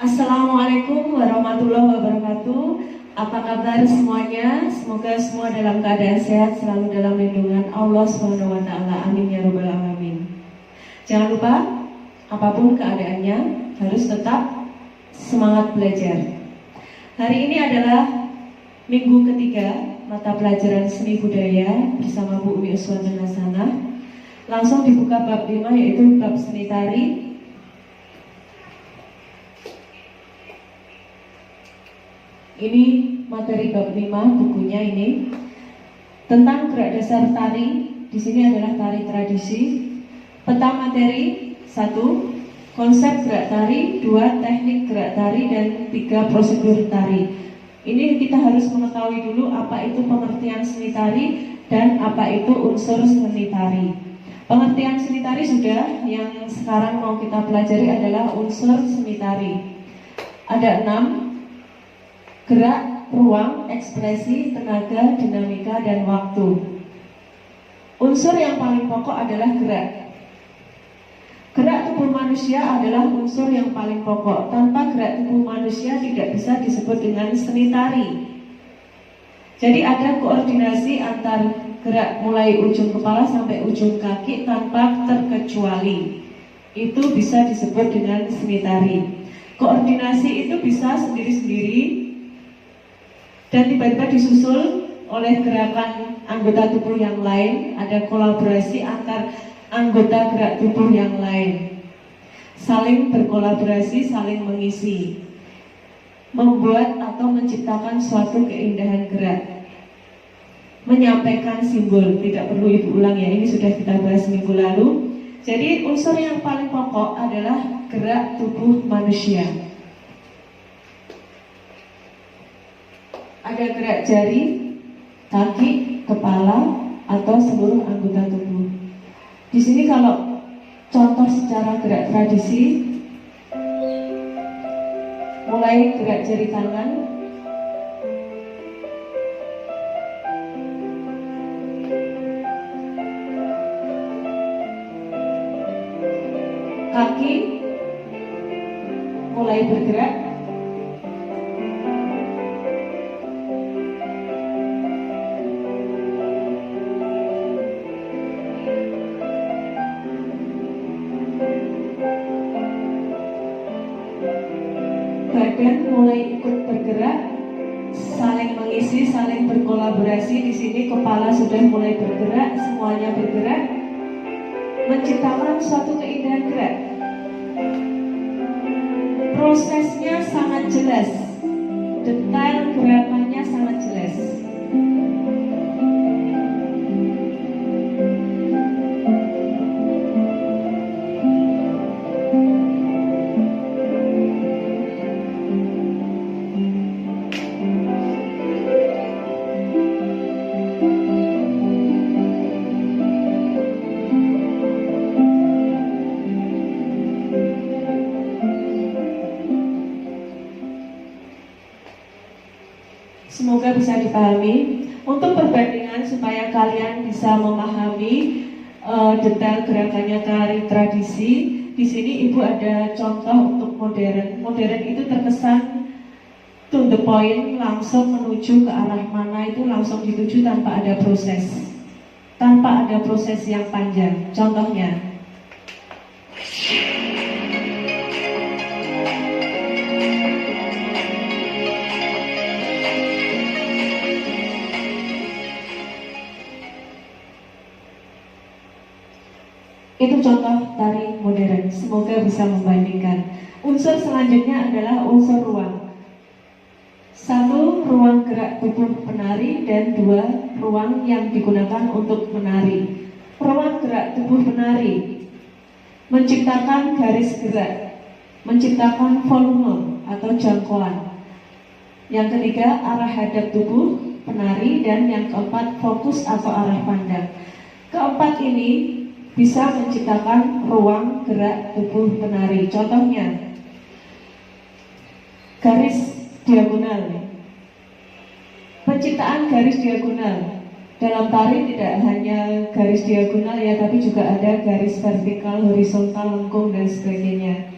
Assalamualaikum warahmatullahi wabarakatuh. Apa kabar semuanya? Semoga semua dalam keadaan sehat, selalu dalam lindungan Allah SWT. Amin ya robbal alamin. Jangan lupa, apapun keadaannya, harus tetap semangat belajar. Hari ini adalah minggu ketiga mata pelajaran seni budaya bersama Bu Umi Uswatun Hasanah. Langsung dibuka bab 5, yaitu bab seni tari. Ini materi bab 5 bukunya ini tentang gerak dasar tari. Di sini adalah tari tradisi. Peta materi 1, konsep gerak tari, 2, teknik gerak tari, dan 3, prosedur tari. Ini kita harus mengetahui dulu apa itu pengertian seni tari dan apa itu unsur seni tari. Pengertian seni tari sudah, yang sekarang mau kita pelajari adalah unsur seni tari. Ada 6: gerak, ruang, ekspresi, tenaga, dinamika, dan waktu. Unsur yang paling pokok adalah gerak. Gerak tubuh manusia adalah unsur yang paling pokok. Tanpa gerak tubuh manusia tidak bisa disebut dengan seni tari. Jadi ada koordinasi antar gerak mulai ujung kepala sampai ujung kaki tanpa terkecuali. Itu bisa disebut dengan seni tari. Koordinasi itu bisa sendiri-sendiri dan tiba-tiba disusul oleh gerakan anggota tubuh yang lain. Ada kolaborasi antar anggota gerak tubuh yang lain, saling berkolaborasi, saling mengisi, membuat atau menciptakan suatu keindahan gerak, menyampaikan simbol. Tidak perlu ibu ulang ya, ini sudah kita bahas minggu lalu. Jadi unsur yang paling pokok adalah gerak tubuh manusia. Ada gerak jari, kaki, kepala, atau seluruh anggota tubuh. Di sini kalau contoh secara gerak tradisi, mulai gerak jari tangan, kaki mulai bergerak, badan mulai ikut bergerak, saling mengisi, saling berkolaborasi. Di sini kepala sudah mulai bergerak, semuanya bergerak, menciptakan suatu keindahan gerak. Prosesnya sangat jelas, detail gerakannya sangat jelas. Semoga bisa dipahami. Untuk perbandingan supaya kalian bisa memahami detail gerakannya tari tradisi, di sini ibu ada contoh untuk modern. Modern itu terkesan to the point, langsung menuju ke arah mana itu langsung dituju tanpa ada proses, tanpa ada proses yang panjang. Contohnya, itu contoh tari modern. Semoga bisa membandingkan. Unsur selanjutnya adalah unsur ruang. 1, ruang gerak tubuh penari, dan 2, ruang yang digunakan untuk menari. Ruang gerak tubuh penari menciptakan garis gerak, menciptakan volume atau jangkauan. Yang ketiga, arah hadap tubuh penari, dan yang keempat, fokus atau arah pandang. Keempat ini bisa menciptakan ruang gerak tubuh penari. Contohnya, garis diagonal. Penciptaan garis diagonal dalam tari tidak hanya garis diagonal ya, tapi juga ada garis vertikal, horizontal, lengkung, dan sebagainya.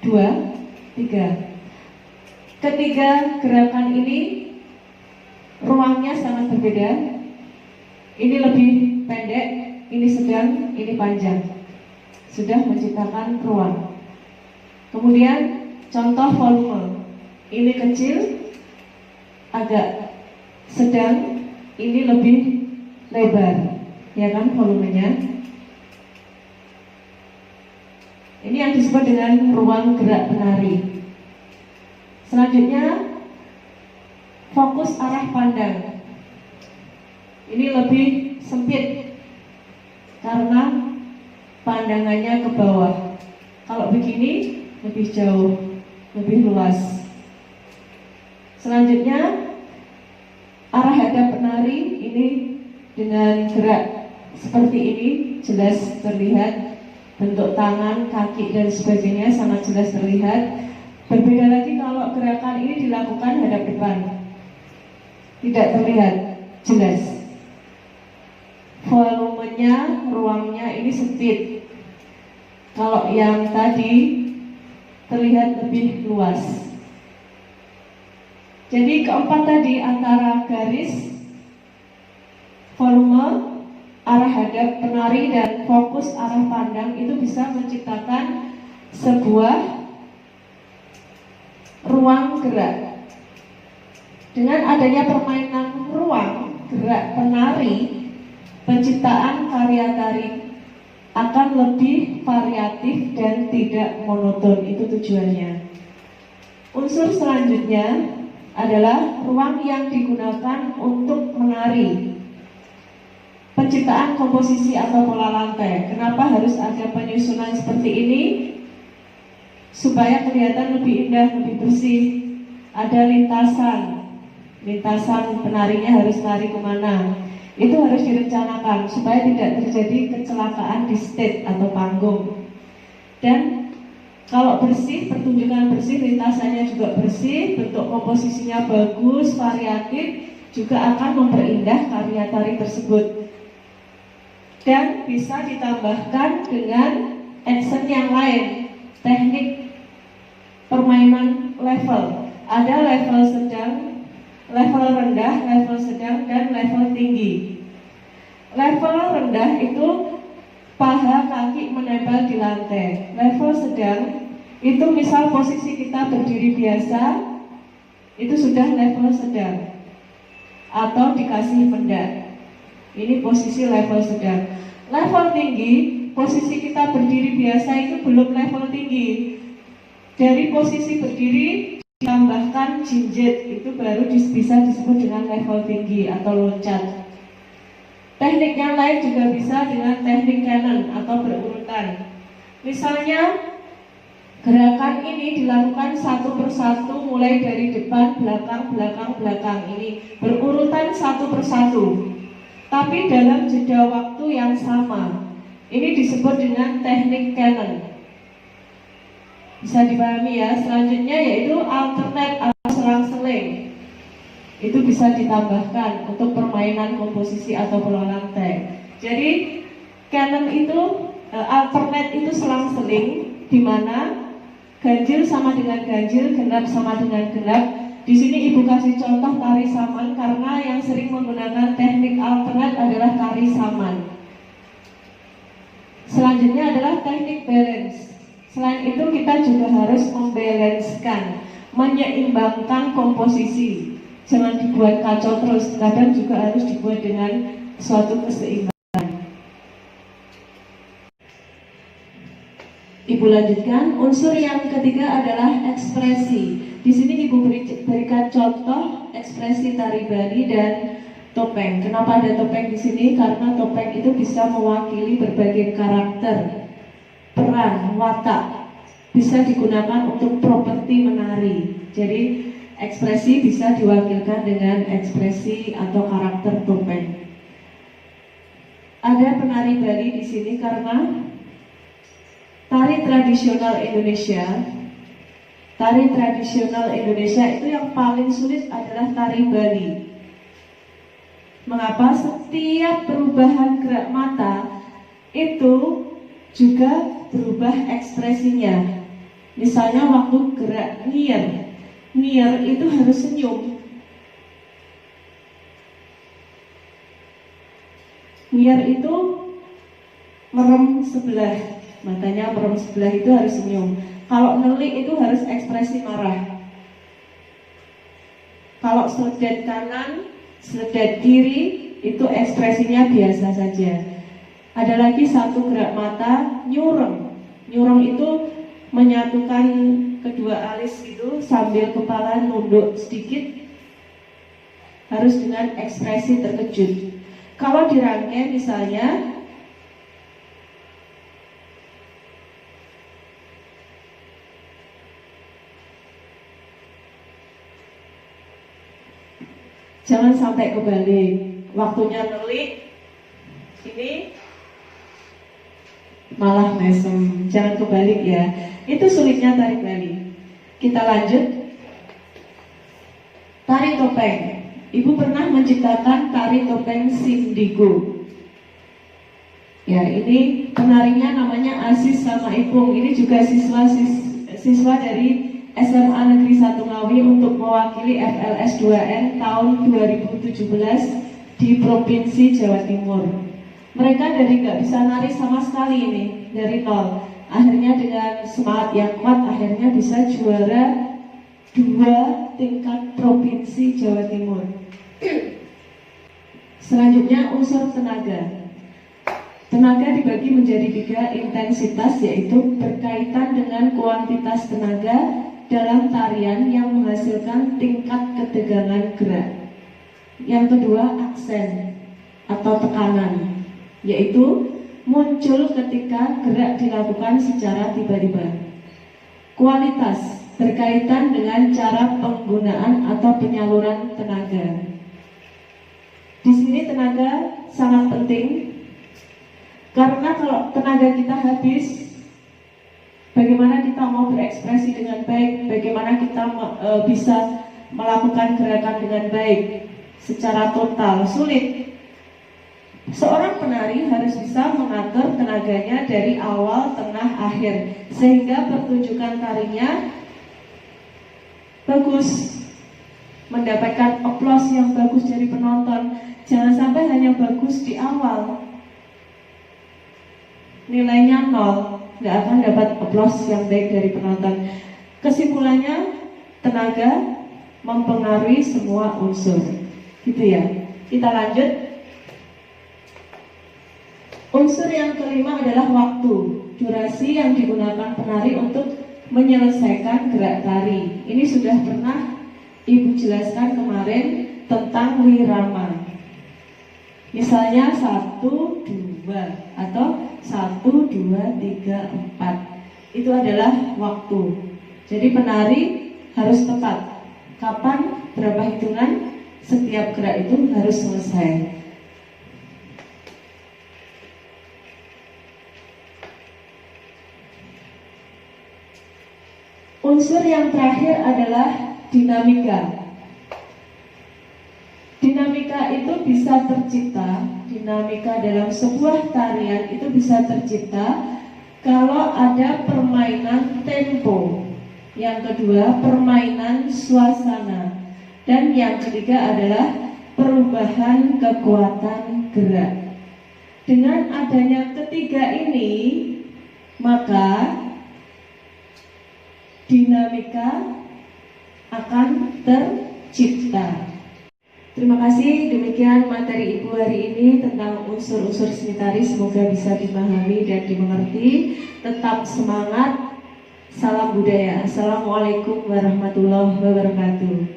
2, 3. Ketiga gerakan ini ruangnya sangat berbeda. Ini lebih pendek, ini sedang, ini panjang. Sudah menciptakan ruang. Kemudian contoh volume. Ini kecil, agak sedang, ini lebih lebar, ya kan volumenya. Ini yang disebut dengan ruang gerak penari. Selanjutnya fokus arah pandang. Ini lebih sempit karena pandangannya ke bawah. Kalau begini lebih jauh, lebih luas. Selanjutnya arah hadap penari ini dengan gerak seperti ini jelas terlihat. Bentuk tangan, kaki dan sebagainya sangat jelas terlihat. Berbeda lagi kalau gerakan ini dilakukan hadap depan, tidak terlihat jelas. Volumenya, ruangnya ini sempit. Kalau yang tadi terlihat lebih luas. Jadi keempat tadi antara garis, volume, arah hadap penari dan fokus arah pandang itu bisa menciptakan sebuah ruang gerak. Dengan adanya permainan ruang gerak penari, penciptaan karya tari akan lebih variatif dan tidak monoton. Itu tujuannya. Unsur selanjutnya adalah ruang yang digunakan untuk menari. Penciptaan komposisi atau pola lantai. Kenapa harus ada penyusunan seperti ini? Supaya kelihatan lebih indah, lebih bersih. Ada lintasan penarinya harus lari kemana. Itu harus direncanakan supaya tidak terjadi kecelakaan di stage atau panggung. Dan kalau bersih, pertunjukan bersih, lintasannya juga bersih, bentuk komposisinya bagus, variatif, juga akan memperindah karya tari tersebut. Dan bisa ditambahkan dengan action yang lain, teknik permainan level. Ada level sedang, level rendah, level sedang, dan level tinggi. Level rendah itu paha kaki menempel di lantai. Level sedang itu misal posisi kita berdiri biasa, itu sudah level sedang atau dikasih mendak. Ini posisi level sedang. Level tinggi, posisi kita berdiri biasa itu belum level tinggi. Dari posisi berdiri ditambahkan jinjit, itu baru bisa disebut dengan level tinggi atau loncat. Teknik yang lain juga bisa dengan teknik canon atau berurutan. Misalnya gerakan ini dilakukan satu persatu mulai dari depan, belakang, belakang, belakang. Ini berurutan satu persatu, tapi dalam jeda waktu yang sama. Ini disebut dengan teknik canon. Bisa dipahami ya. Selanjutnya yaitu alternate atau selang-seling. Itu bisa ditambahkan untuk permainan komposisi atau pola lantai. Jadi canon itu alternate itu selang-seling, di mana ganjil sama dengan ganjil, genap sama dengan genap. Di sini ibu kasih contoh tari saman karena yang sering menggunakan teknik alternate adalah tari saman. Selanjutnya adalah teknik balance. Selain itu kita juga harus membalancekan, menyeimbangkan komposisi. Jangan dibuat kacau terus, kadang juga harus dibuat dengan suatu keseimbangan. Ibu lanjutkan, unsur yang ketiga adalah ekspresi. Di sini ibu berikan contoh ekspresi tari Bali dan topeng. Kenapa ada topeng di sini? Karena topeng itu bisa mewakili berbagai karakter, peran, watak. Bisa digunakan untuk properti menari. Jadi ekspresi bisa diwakilkan dengan ekspresi atau karakter topeng. Ada penari Bali di sini karena tari tradisional Indonesia. Tari tradisional Indonesia itu yang paling sulit adalah tari Bali. Mengapa? Setiap perubahan gerak mata itu juga berubah ekspresinya. Misalnya waktu gerak ngier, ngier itu harus senyum. Ngier itu merem sebelah, matanya merem sebelah itu harus senyum. Kalau nelik itu harus ekspresi marah. Kalau seledet kanan, seledet kiri itu ekspresinya biasa saja. Ada lagi satu gerak mata, nyureng. Nyureng itu menyatukan kedua alis itu sambil kepala nunduk sedikit, harus dengan ekspresi terkejut. Kalau dirangkai misalnya jangan sampai kebalik. Waktunya nelik, ini malah mesem. Jangan kebalik ya. Itu sulitnya tarik balik. Kita lanjut. Tari topeng. Ibu pernah menciptakan tari topeng Sindigo. Ya, ini penarinya namanya Aziz sama Ipung. Ini juga siswa dari SMA Negeri 1 Ngawi untuk mewakili FLS 2N tahun 2017 di Provinsi Jawa Timur. Mereka dari nggak bisa nari sama sekali ini, dari nol. Akhirnya dengan semangat yang kuat, akhirnya bisa juara 2 tingkat Provinsi Jawa Timur. Selanjutnya unsur tenaga. Tenaga dibagi menjadi 3 intensitas, yaitu berkaitan dengan kuantitas tenaga dalam tarian yang menghasilkan tingkat ketegangan gerak. Yang kedua, aksen atau tekanan, yaitu muncul ketika gerak dilakukan secara tiba-tiba. Kualitas berkaitan dengan cara penggunaan atau penyaluran tenaga. Di sini tenaga sangat penting, karena kalau tenaga kita habis, bagaimana kita mau berekspresi dengan baik, bagaimana kita bisa melakukan gerakan dengan baik secara total, sulit. Seorang penari harus bisa mengatur tenaganya dari awal, tengah, akhir, sehingga pertunjukan tarinya bagus, mendapatkan aplaus yang bagus dari penonton. Jangan sampai hanya bagus di awal, nilainya 0, nggak akan dapat aplaus yang baik dari penonton. Kesimpulannya, tenaga mempengaruhi semua unsur, gitu ya. Kita lanjut. Unsur yang kelima adalah waktu, durasi yang digunakan penari untuk menyelesaikan gerak tari. Ini sudah pernah Ibu jelaskan kemarin tentang wirama. Misalnya 1, 2 atau 1, 2, 3, 4. Itu adalah waktu. Jadi penari harus tepat. Kapan, berapa hitungan, setiap gerak itu harus selesai. Unsur yang terakhir adalah dinamika. Dinamika itu bisa tercipta, dinamika dalam sebuah tarian itu bisa tercipta kalau ada permainan tempo. Yang kedua, permainan suasana. Dan yang ketiga adalah perubahan kekuatan gerak. Dengan adanya ketiga ini, maka dinamika akan tercipta. Terima kasih, demikian materi Ibu hari ini tentang unsur-unsur seni tari. Semoga bisa dipahami dan dimengerti. Tetap semangat. Salam budaya. Assalamualaikum warahmatullahi wabarakatuh.